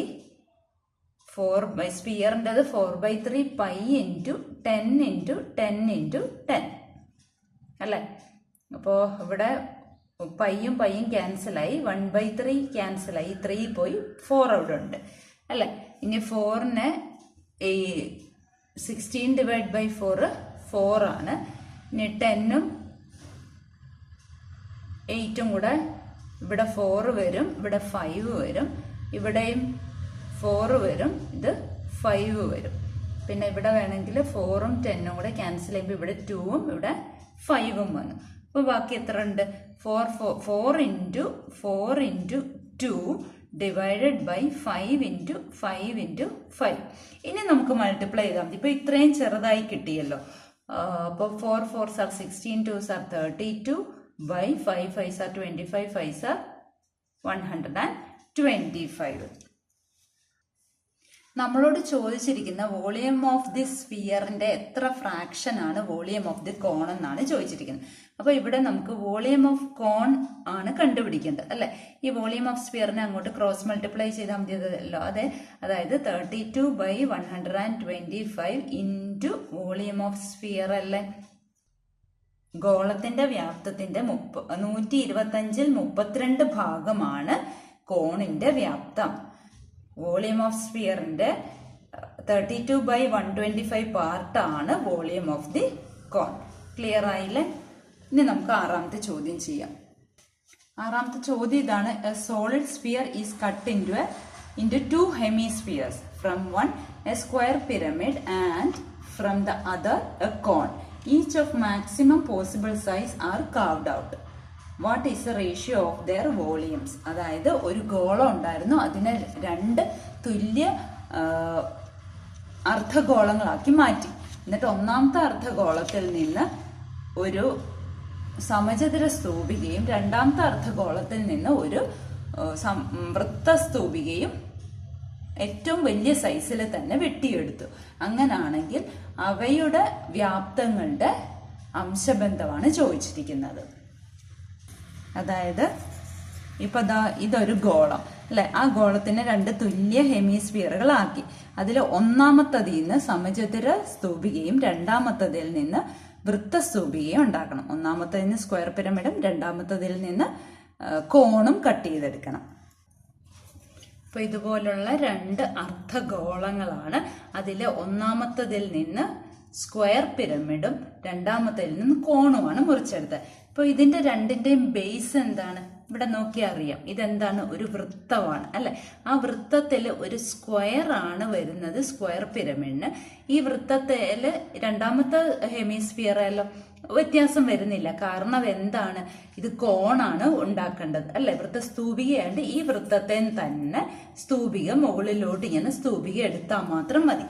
4 സ്പിയറിൻ്റെത് 4/3 പൈ ഇൻറ്റു 10 ഇൻറ്റു 10 ഇൻറ്റു 10 അല്ലേ. അപ്പോൾ ഇവിടെ പൈയും പൈയും ക്യാൻസലായി, 1/3 ക്യാൻസലായി, 3 പോയി, 4 അവിടെ ഉണ്ട് അല്ലേ. ഇനി 4നെ 16 ഡിവൈഡ് ബൈ 4 ആണ്. ഇനി 10ഉം 8ഉം കൂടെ ഇവിടെ 4 വരും, ഇവിടെ 5 വരും, ഇവിടെയും 4 വരും, ഇത് 5 വരും. പിന്നെ ഇവിടെ വേണമെങ്കിൽ 4ഉം 10ഉം കൂടെ ക്യാൻസൽ ചെയ്യുമ്പോൾ ഇവിടെ 2ഉം ഇവിടെ 5ഉം വന്നു. അപ്പോൾ ബാക്കി എത്ര ഉണ്ട്? 4 into 4 into 2 divided by 5 into 5 into 5. ഇനി നമുക്ക് മൾട്ടിപ്ലൈ ചെയ്താൽ മതി. ഇപ്പോൾ ഇത്രയും ചെറുതായി കിട്ടിയല്ലോ. അപ്പോൾ 4 4s are 16, 2s are 32 by 5 5s are 25, 5s are 125. നമ്മളോട് ചോദിച്ചിരിക്കുന്ന വോളിയം ഓഫ് ദി സ്ഫിയറിന്റെ എത്ര ഫ്രാക്ഷൻ ആണ് വോളിയം ഓഫ് ദി കോൺ എന്നാണ് ചോദിച്ചിരിക്കുന്നത്. അപ്പൊ ഇവിടെ നമുക്ക് വോളിയം ഓഫ് കോൺ ആണ് കണ്ടുപിടിക്കേണ്ടത് അല്ലെ. ഈ വോളിയം ഓഫ് സ്ഫിയറിനെ അങ്ങോട്ട് ക്രോസ് മൾട്ടിപ്ലൈ ചെയ്താൽ മതിയല്ലോ. അതായത് 32/125 ഇൻറ്റു വോളിയം ഓഫ് സ്ഫിയർ അല്ലേ. ഗോളത്തിന്റെ വ്യാപ്തത്തിന്റെ 125ൽ 32 ഭാഗമാണ് കോണിന്റെ വ്യാപ്തം. വോളിയം ഓഫ് സ്ഫിയറിന്റെ 32/125 പാർട്ടാണ് volume of the cone. Clear ആയില്ലേ? ഇനി നമുക്ക് ആറാമത്തെ ചോദ്യം ചെയ്യാം. ആറാമത്തെ ചോദ്യം ഇതാണ്. A solid sphere is cut into two hemispheres. From one a square pyramid and from the other a cone. Each of maximum possible size are carved out. What is the ratio of their volumes? അതായത് ഒരു ഗോളം ഉണ്ടായിരുന്നു, അതിനെ രണ്ട് തുല്യ അർദ്ധഗോളങ്ങളാക്കി മാറ്റി. എന്നിട്ട് ഒന്നാമത്തെ അർദ്ധഗോളത്തിൽ നിന്ന് ഒരു സമചതുര സ്തൂപികയും രണ്ടാമത്തെ അർദ്ധഗോളത്തിൽ നിന്ന് ഒരു വൃത്തസ്തൂപികയും ഏറ്റവും വലിയ സൈസിൽ തന്നെ വെട്ടിയെടുത്തു. അങ്ങനാണെങ്കിൽ അവയുടെ വ്യാപ്തങ്ങളുടെ അംശബന്ധമാണ് ചോദിച്ചിരിക്കുന്നത്. അതായത് ഇപ്പൊ ഇതൊരു ഗോളം അല്ലെ. ആ ഗോളത്തിന് രണ്ട് തുല്യ ഹെമിസ്ഫിയറുകളാക്കി. അതിൽ ഒന്നാമത്തതിൽ നിന്ന് സമചതുര സ്തൂപികയും രണ്ടാമത്തതിൽ നിന്ന് വൃത്തസ്തൂപികയും ഉണ്ടാക്കണം. ഒന്നാമത്തതിൽ നിന്ന് സ്ക്വയർ പിരമിഡും രണ്ടാമത്തതിൽ നിന്ന് കോണും കട്ട് ചെയ്തെടുക്കണം. അപ്പൊ ഇതുപോലുള്ള രണ്ട് അർദ്ധഗോളങ്ങളാണ്. അതിൽ ഒന്നാമത്തതിൽ നിന്ന് സ്ക്വയർ പിരമിഡും രണ്ടാമത്തതിൽ നിന്ന് കോണുമാണ് മുറിച്ചെടുത്തത്. ഇപ്പൊ ഇതിന്റെ രണ്ടിന്റെയും ബേസ് എന്താണ്? ഇവിടെ നോക്കിയാൽ അറിയാം. ഇതെന്താണ്? ഒരു വൃത്തമാണ് അല്ലെ. ആ വൃത്തത്തിൽ ഒരു സ്ക്വയർ ആണ് വരുന്നത് സ്ക്വയർ പിരമിഡിന്. ഈ വൃത്തത്തിൽ രണ്ടാമത്തെ ഹെമിസ്ഫിയറെല്ലാം വ്യത്യാസം വരുന്നില്ല. കാരണം എന്താണ്? ഇത് കോണാണ് ഉണ്ടാക്കേണ്ടത് അല്ലെ. വൃത്ത സ്തൂപികയാണ്ട് ഈ വൃത്തത്തെ തന്നെ സ്തൂപിക മുകളിലോട്ട് ഇങ്ങനെ സ്തൂപിക എടുത്താൽ മാത്രം മതി.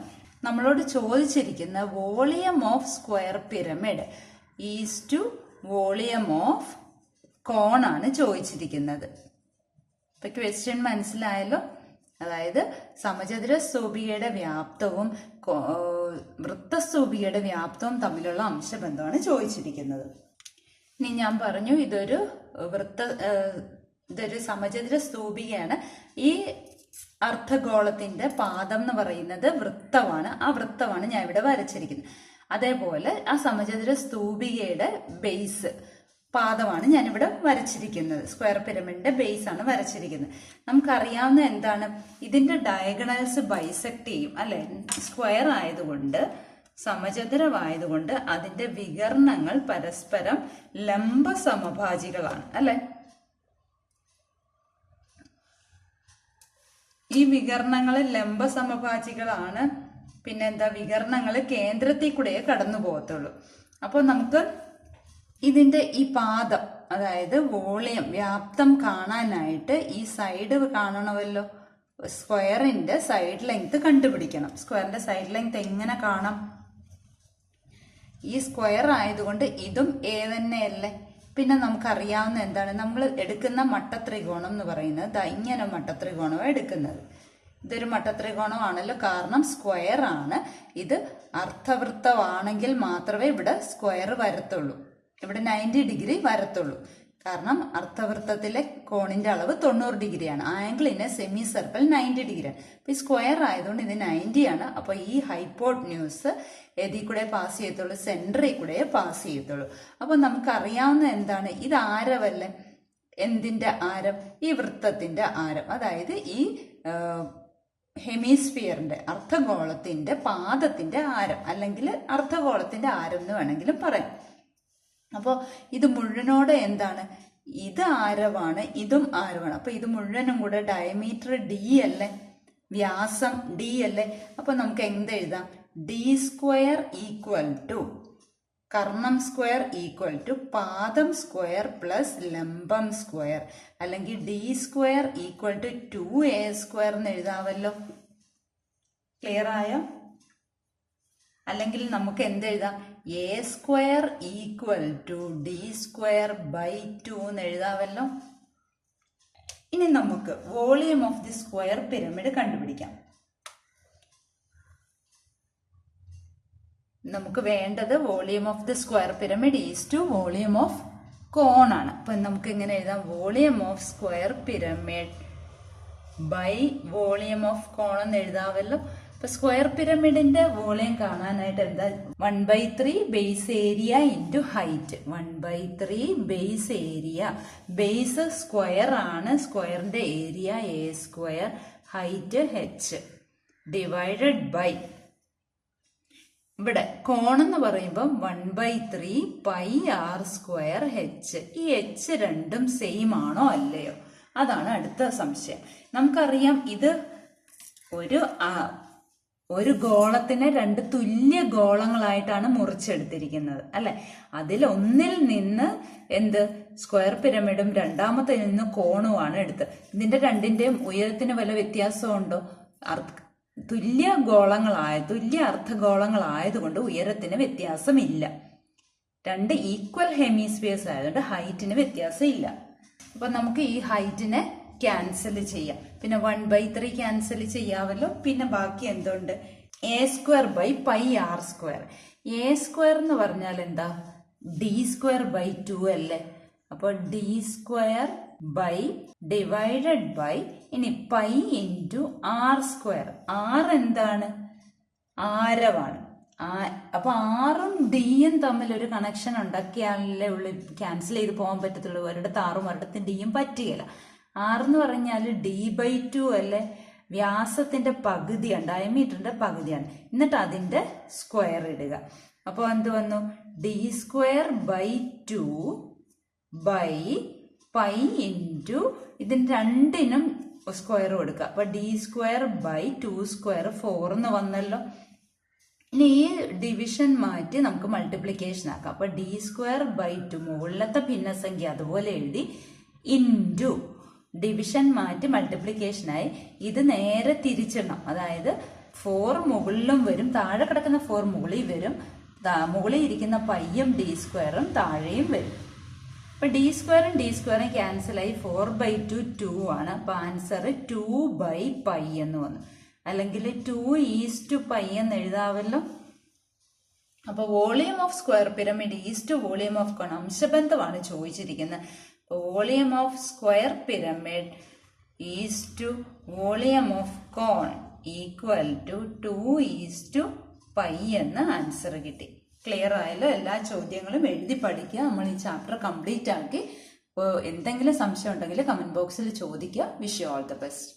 നമ്മളോട് ചോദിച്ചിരിക്കുന്ന volume of square pyramid is to volume of cone ആണ് ചോദിച്ചിരിക്കുന്നത്. ഇപ്പൊ ക്വസ്റ്റ്യൻ മനസ്സിലായല്ലോ. അതായത് സമചതുര സ്തൂപികയുടെ വ്യാപ്തവും വൃത്തസ്തൂപികയുടെ വ്യാപ്തവും തമ്മിലുള്ള അംശബന്ധമാണ് ചോദിച്ചിരിക്കുന്നത്. ഇനി ഞാൻ പറഞ്ഞു ഇതൊരു സമചതുര സ്തൂപികയാണ്. ഈ അർദ്ധഗോളത്തിന്റെ പാദം എന്ന് പറയുന്നത് വൃത്തമാണ്. ആ വൃത്തമാണ് ഞാൻ ഇവിടെ വരച്ചിരിക്കുന്നത്. അതേപോലെ ആ സമചതുര സ്തൂപികയുടെ ബേസ് പാദമാണ് ഞാനിവിടെ വരച്ചിരിക്കുന്നത്. സ്ക്വയർ പിരമിഡിന്റെ ബേസ് ആണ് വരച്ചിരിക്കുന്നത്. നമുക്കറിയാവുന്ന എന്താണ്? ഇതിന്റെ ഡയഗണൽസ് ബൈസെക്ട് ചെയ്യും അല്ലെ. സ്ക്വയർ ആയതുകൊണ്ട്, സമചതുരമായതുകൊണ്ട് അതിന്റെ വികർണങ്ങൾ പരസ്പരം ലംബ സമഭാജികളാണ് അല്ലെ. ഈ വികർണങ്ങൾ ലംബ സമഭാജികളാണ്. പിന്നെന്താ? വികർണങ്ങൾ കേന്ദ്രത്തിൽ കൂടെ കടന്നു പോകത്തുള്ളൂ. അപ്പോൾ നമുക്ക് ഇതിന്റെ ഈ പാദം, അതായത് വോളിയം വ്യാപ്തം കാണാനായിട്ട് ഈ സൈഡ് കാണണമല്ലോ. സ്ക്വയറിന്റെ സൈഡ് ലെങ്ത് കണ്ടുപിടിക്കണം. സ്ക്വയറിന്റെ സൈഡ് ലെങ്ത് എങ്ങനെ കാണാം? ഈ സ്ക്വയർ ആയതുകൊണ്ട് ഇതും എ തന്നെയല്ലേ. പിന്നെ നമുക്കറിയാവുന്ന എന്താണ്? നമ്മൾ എടുക്കുന്ന മട്ടത്രികോണം എന്ന് പറയുന്നത് ഇങ്ങനെ മട്ടത്രികോണമാണ് എടുക്കുന്നത്. ഇതൊരു മട്ടത്രികോണമാണല്ലോ, കാരണം സ്ക്വയർ ആണ്. ഇത് അർദ്ധവൃത്തമാണെങ്കിൽ മാത്രമേ ഇവിടെ സ്ക്വയർ വരത്തുള്ളൂ. ഇവിടെ 90 ഡിഗ്രി വരത്തുള്ളൂ. കാരണം അർദ്ധവൃത്തത്തിലെ കോണിന്റെ അളവ് 90 ഡിഗ്രിയാണ്. ആംഗിളിന് സെമി സർക്കിൾ 90 ഡിഗ്രിയാണ്. അപ്പൊ ഈ സ്ക്വയർ ആയതുകൊണ്ട് ഇത് 90 ആണ്. അപ്പൊ ഈ ഹൈപ്പോട്ന്യൂസ് ഏതിൽ കൂടെ പാസ് ചെയ്യത്തുള്ളൂ? സെന്ററിൽ കൂടെ പാസ് ചെയ്യത്തുള്ളൂ. അപ്പൊ നമുക്കറിയാവുന്ന എന്താണ്? ഇത് ആരമല്ലേ. എന്തിന്റെ ആരം? ഈ വൃത്തത്തിന്റെ ആരം. അതായത് ഈ ഹെമിസ്ഫിയറിന്റെ അർദ്ധഗോളത്തിന്റെ പാദത്തിന്റെ ആരം, അല്ലെങ്കിൽ അർദ്ധഗോളത്തിന്റെ ആരം എന്ന് വേണമെങ്കിലും പറയാം. അപ്പോൾ ഇത് മുഴുവനോടെ എന്താണ്? ഇത് ആരമാണ്, ഇതും ആരമാണ്. അപ്പൊ ഇത് മുഴുവനും കൂടെ ഡയമീറ്റർ ഡി അല്ലേ, വ്യാസം ഡി അല്ലേ. അപ്പൊ നമുക്ക് എന്തെഴുതാം? ഡി സ്ക്വയർ ഈക്വൽ ടു കർണം സ്ക്വയർ ഈക്വൽ ടു പാദം സ്ക്വയർ പ്ലസ് ലംബം സ്ക്വയർ, അല്ലെങ്കിൽ D square equal to 2a square എന്ന് എഴുതാമല്ലോ. ക്ലിയർ ആയോ? അല്ലെങ്കിൽ നമുക്ക് എന്തെഴുതാം? A square equal to D square by 2 എന്ന് എഴുതാമല്ലോ. ഇനി നമുക്ക് volume of the square pyramid കണ്ടുപിടിക്കാം. നമുക്ക് വേണ്ടത് volume of the square pyramid is to volume of cone ആണ്. അപ്പൊ നമുക്ക് എങ്ങനെ എഴുതാം? Volume of square pyramid by volume of cone എന്ന് എഴുതാമല്ലോ. അപ്പൊ സ്ക്വയർ പിരമിഡിന്റെ വോളിയം കാണാനായിട്ട് എന്താ? 1/3 base area into height. 1/3 base area. Base square ആണ്, സ്ക്വയറിന്റെ area a square, height h divided by, ഇവിടെ കോൺ എന്ന് പറയുമ്പോൾ 1/3 പൈ ആർ സ്ക്വയർ h. ഈ h രണ്ടും സെയിം ആണോ അല്ലയോ? അതാണ് അടുത്ത സംശയം. നമുക്കറിയാം ഇത് ഒരു ഗോളത്തിനെ 2 തുല്യ ഗോളങ്ങളായിട്ടാണ് മുറിച്ചെടുത്തിരിക്കുന്നത് അല്ലെ. അതിലൊന്നിൽ നിന്ന് സ്ക്വയർ പിരമിഡും രണ്ടാമത്തിൽ നിന്ന് കോണുമാണ് എടുത്തത്. ഇതിന്റെ രണ്ടിന്റെയും ഉയരത്തിന് വല്ല വ്യത്യാസമുണ്ടോ? തുല്യ അർദ്ധഗോളങ്ങളായതുകൊണ്ട് ഉയരത്തിന് വ്യത്യാസമില്ല. 2 ഈക്വൽ ഹെമിസ്ഫിയേഴ്സ് ആയതുകൊണ്ട് ഹൈറ്റിന് വ്യത്യാസം ഇല്ല. അപ്പൊ നമുക്ക് ഈ ഹൈറ്റിനെ ക്യാൻസൽ ചെയ്യാം. പിന്നെ 1/3 ക്യാൻസൽ ചെയ്യാമല്ലോ. പിന്നെ ബാക്കി എന്തുണ്ട്? A square by pi R square. A square എന്ന് പറഞ്ഞാൽ എന്താ? ഡി സ്ക്വയർ ബൈ 2 അല്ലേ. അപ്പൊ D square by divided by ഇനി pi into R square. R എന്താണ്? ആരമാണ്. അപ്പൊ ആറും ഡിയും തമ്മിൽ ഒരു കണക്ഷൻ ഉണ്ടാക്കിയാലേ ഉള്ളു ക്യാൻസൽ ചെയ്ത് പോകാൻ പറ്റത്തുള്ളൂ. ഒരിടത്ത് ആറും ഒരിടത്ത് ഡിയും പറ്റുകയില്ല. ആറെന്ന് പറഞ്ഞാൽ d/2 അല്ലേ. വ്യാസത്തിന്റെ പകുതിയാണ്, ഡയമീറ്ററിന്റെ പകുതിയാണ്. എന്നിട്ട് അതിന്റെ സ്ക്വയർ ഇടുക. അപ്പൊ എന്ത് വന്നു? D square by 2 by pi into ഇതിന് രണ്ടിനും സ്ക്വയർ കൊടുക്കുക. അപ്പൊ ഡി സ്ക്വയർ ബൈ 2 സ്ക്വയർ 4 എന്ന് വന്നല്ലോ. ഇനി ഈ ഡിവിഷൻ മാറ്റി നമുക്ക് മൾട്ടിപ്ലിക്കേഷൻ ആക്കാം. അപ്പൊ ഡി സ്ക്വയർ ബൈ 2 മുകളിലത്തെ ഭിന്നസംഖ്യ അതുപോലെ എഴുതി ഇൻറ്റു ഡിവിഷൻ മാറ്റി മൾട്ടിപ്ലിക്കേഷനായി ഇത് നേരെ തിരിച്ചിടണം. അതായത് 4 മുകളിലും വരും, താഴെ കിടക്കുന്ന 4 മുകളിൽ വരും, മുകളിൽ ഇരിക്കുന്ന പൈയും ഡി സ്ക്വയറും താഴെയും വരും. അപ്പൊ ഡി സ്ക്വയറും ക്യാൻസലായി 4/2 2 ആണ്. അപ്പൊ ആൻസർ 2/π എന്ന് വന്നു. അല്ലെങ്കിൽ 2:π എന്ന് എഴുതാവല്ലോ. അപ്പൊ volume of square pyramid is to volume of cone. അംശബന്ധമാണ് ചോദിച്ചിരിക്കുന്നത്. Volume of square pyramid is to volume of cone equal to 2:π എന്ന് ആൻസർ കിട്ടി. ക്ലിയർ ആയല്ലോ? എല്ലാ ചോദ്യങ്ങളും എഴുതി പഠിക്കുക. നമ്മൾ ഈ ചാപ്റ്റർ കംപ്ലീറ്റ് ആക്കി. എന്തെങ്കിലും സംശയം ഉണ്ടെങ്കിൽ കമന്റ് ബോക്സിൽ ചോദിക്കുക. Wish you all the best.